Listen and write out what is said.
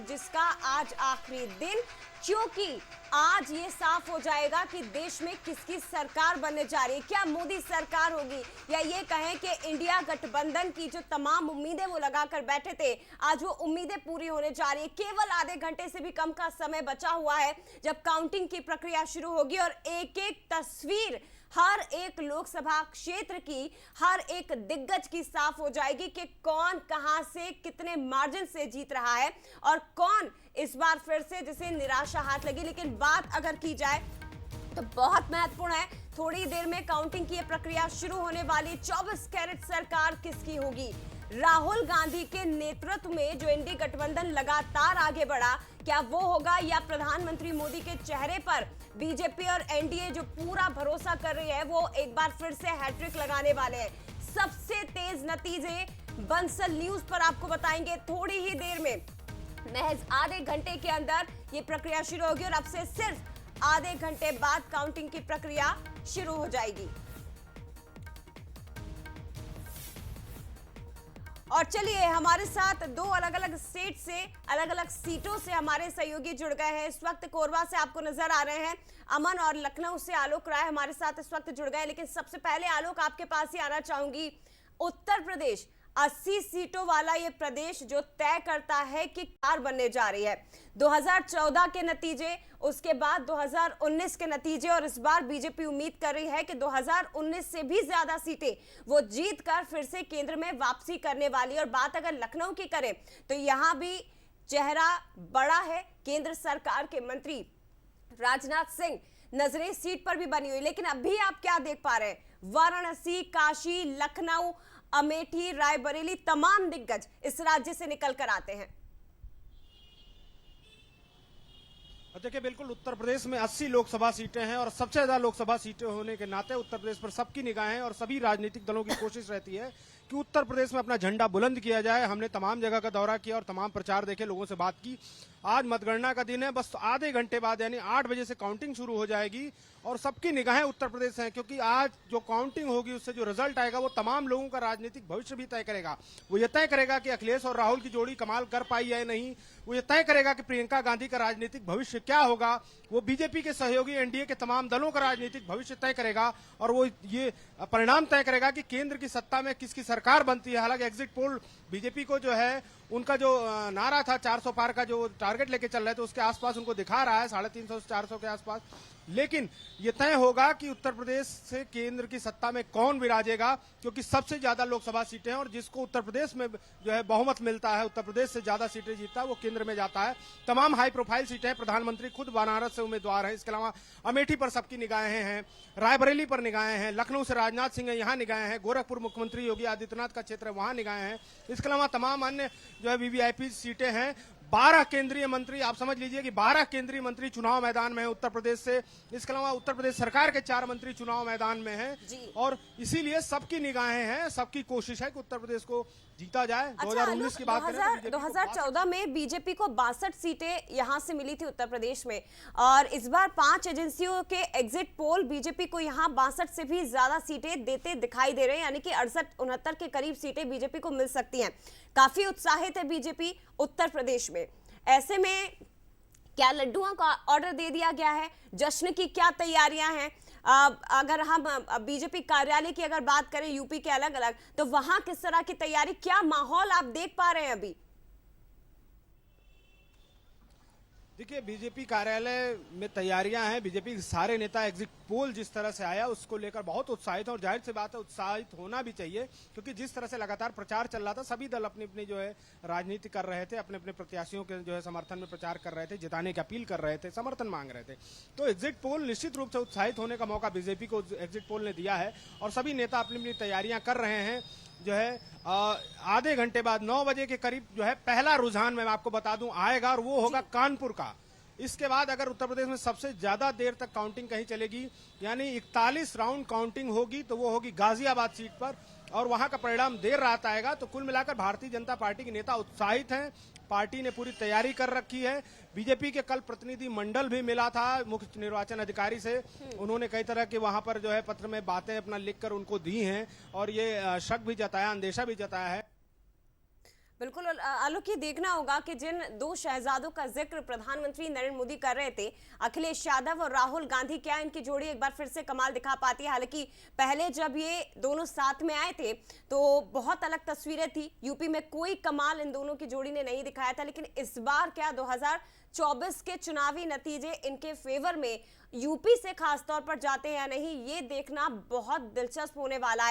जिसका आज आखिरी दिन, क्योंकि आज ये साफ हो जाएगा कि देश में किसकी सरकार बनने जा रही है। क्या मोदी सरकार होगी या ये कहें कि इंडिया गठबंधन की जो तमाम उम्मीदें वो लगाकर बैठे थे, आज वो उम्मीदें पूरी होने जा रही है। केवल आधे घंटे से भी कम का समय बचा हुआ है जब काउंटिंग की प्रक्रिया शुरू होगी और एक एक तस्वीर हर एक लोकसभा क्षेत्र की, हर एक दिग्गज की साफ हो जाएगी कि कौन कहां से कितने मार्जिन से जीत रहा है और कौन इस बार फिर से जिसे निराशा हाथ लगी। लेकिन बात अगर की जाए तो बहुत महत्वपूर्ण है, थोड़ी देर में काउंटिंग की प्रक्रिया शुरू होने वाली। 24 कैरेट सरकार किसकी होगी? राहुल गांधी के नेतृत्व में जो इंडी गठबंधन लगातार आगे बढ़ा, क्या वो होगा या प्रधानमंत्री मोदी के चेहरे पर बीजेपी और एनडीए जो पूरा भरोसा कर रही है वो एक बार फिर से हैट्रिक लगाने वाले हैं? सबसे तेज नतीजे बंसल न्यूज पर आपको बताएंगे थोड़ी ही देर में। महज आधे घंटे के अंदर ये प्रक्रिया शुरू होगी और अब से सिर्फ आधे घंटे बाद काउंटिंग की प्रक्रिया शुरू हो जाएगी। और चलिए, हमारे साथ दो अलग अलग स्टेट से, अलग अलग सीटों से हमारे सहयोगी जुड़ गए हैं। इस वक्त कोरबा से आपको नजर आ रहे हैं अमन और लखनऊ से आलोक राय हमारे साथ इस वक्त जुड़ गए। लेकिन सबसे पहले आलोक, आपके पास ही आना चाहूंगी। उत्तर प्रदेश 80 सीटों वाला ये प्रदेश जो तय करता है कि कार बनने जा रही है। 2014 के नतीजे, उसके बाद 2019 के नतीजे, और इस बार बीजेपी उम्मीद कर रही है कि 2019 से भी ज्यादा सीटें वो जीत कर फिर से केंद्र में वापसी करने वाली। और बात अगर लखनऊ की करें तो यहां भी चेहरा बड़ा है, केंद्र सरकार के मंत्री राजनाथ सिंह नजरें इस सीट पर भी बनी हुई। लेकिन अभी आप क्या देख पा रहे हैं? वाराणसी, काशी, लखनऊ, अमेठी, रायबरेली, तमाम दिग्गज इस राज्य से निकल कर आते हैं। देखिए, बिल्कुल उत्तर प्रदेश में 80 लोकसभा सीटें हैं और सबसे ज्यादा लोकसभा सीटें होने के नाते उत्तर प्रदेश पर सबकी निगाहें और सभी राजनीतिक दलों की कोशिश रहती है कि उत्तर प्रदेश में अपना झंडा बुलंद किया जाए। हमने तमाम जगह का दौरा किया और तमाम प्रचार देखे, लोगों से बात की। आज मतगणना का दिन है, बस आधे घंटे बाद यानी 8 बजे से काउंटिंग शुरू हो जाएगी और सबकी निगाहें उत्तर प्रदेश हैं, क्योंकि आज जो काउंटिंग होगी उससे जो रिजल्ट आएगा वो तमाम लोगों का राजनीतिक भविष्य भी तय करेगा। वो ये तय करेगा कि अखिलेश और राहुल की जोड़ी कमाल कर पाई है या नहीं। वो ये तय करेगा कि प्रियंका गांधी का राजनीतिक भविष्य क्या होगा। वो बीजेपी के सहयोगी एनडीए के तमाम दलों का राजनीतिक भविष्य तय करेगा और वो ये परिणाम तय करेगा कि केंद्र की सत्ता में किसकी सरकार बनती है। हालांकि एग्जिट पोल बीजेपी को जो है, उनका जो नारा था 400 पार का जो टारगेट लेके चल रहे थे उसके आसपास उनको दिखा रहा है, 350 से 400 के आसपास। लेकिन ये तय होगा कि उत्तर प्रदेश से केंद्र की सत्ता में कौन विराजेगा, क्योंकि सबसे ज्यादा लोकसभा सीटें हैं और जिसको उत्तर प्रदेश में जो है बहुमत मिलता है, उत्तर प्रदेश से ज्यादा सीटें जीतता है, वो केंद्र में जाता है। तमाम हाई प्रोफाइल सीटें हैं। प्रधानमंत्री खुद बनारस से उम्मीदवार हैं। इसके अलावा अमेठी पर सबकी निगाहें हैं, रायबरेली पर निगाहें हैं, लखनऊ से राजनाथ सिंह है, यहाँ निगाहें हैं, गोरखपुर मुख्यमंत्री योगी आदित्यनाथ का क्षेत्र है, वहां निगाहें हैं। इसके अलावा तमाम अन्य जो है वीवीआईपी सीटें हैं। 12 केंद्रीय मंत्री, आप समझ लीजिए कि 12 केंद्रीय मंत्री चुनाव मैदान में है उत्तर प्रदेश से। इसके अलावा उत्तर प्रदेश सरकार के 4 मंत्री चुनाव मैदान में हैं और इसीलिए सबकी निगाहें हैं, सबकी कोशिश है कि उत्तर प्रदेश को जीता जाए। 2019 की बात करें तो 2014 में बीजेपी को 62 सीटें यहां से मिली थी उत्तर प्रदेश में, और इस बार 5 एजेंसियों के एग्जिट पोल बीजेपी को यहां 62 से भी ज्यादा सीटें देते दिखाई दे रहे हैं, यानी कि 68-69 के करीब सीटें बीजेपी को मिल सकती हैं। काफी उत्साहित है बीजेपी उत्तर प्रदेश में। ऐसे में क्या लड्डुओं का ऑर्डर दे दिया गया है? जश्न की क्या तैयारियां हैं? अगर हम बीजेपी कार्यालय की अगर बात करें यूपी के अलग अलग, तो वहां किस तरह की तैयारी, क्या माहौल आप देख पा रहे हैं अभी? देखिए, बीजेपी कार्यालय में तैयारियां हैं। बीजेपी के सारे नेता एग्जिट पोल जिस तरह से आया उसको लेकर बहुत उत्साहित है और जाहिर सी बात है उत्साहित होना भी चाहिए, क्योंकि जिस तरह से लगातार प्रचार चल रहा था, सभी दल अपनी अपनी जो है राजनीति कर रहे थे, अपने अपने प्रत्याशियों के जो है समर्थन में प्रचार कर रहे थे, जिताने की अपील कर रहे थे, समर्थन मांग रहे थे। तो एग्जिट पोल निश्चित रूप से उत्साहित होने का मौका बीजेपी को एग्जिट पोल ने दिया है और सभी नेता अपनी अपनी तैयारियां कर रहे हैं। जो है आधे घंटे बाद 9 बजे के करीब जो है पहला रुझान मैं आपको बता दूं आएगा और वो होगा कानपुर का। इसके बाद अगर उत्तर प्रदेश में सबसे ज्यादा देर तक काउंटिंग कहीं चलेगी, यानी 41 राउंड काउंटिंग होगी, तो वो होगी गाजियाबाद सीट पर और वहां का परिणाम देर रात आएगा। तो कुल मिलाकर भारतीय जनता पार्टी के नेता उत्साहित हैं, पार्टी ने पूरी तैयारी कर रखी है। बीजेपी के कल प्रतिनिधि मंडल भी मिला था मुख्य निर्वाचन अधिकारी से, उन्होंने कई तरह के वहां पर जो है पत्र में बातें अपना लिखकर उनको दी हैं और ये शक भी जताया, अंदेशा भी जताया है। बिल्कुल आलोक, ये देखना होगा कि जिन दो शहजादों का जिक्र प्रधानमंत्री नरेंद्र मोदी कर रहे थे, अखिलेश यादव और राहुल गांधी, क्या इनकी जोड़ी एक बार फिर से कमाल दिखा पाती है? हालांकि पहले जब ये दोनों साथ में आए थे तो बहुत अलग तस्वीरें थी, यूपी में कोई कमाल इन दोनों की जोड़ी ने नहीं दिखाया था। लेकिन इस बार क्या 2024 के चुनावी नतीजे इनके फेवर में यूपी से खासतौर पर जाते हैं या नहीं, ये देखना बहुत दिलचस्प होने वाला है।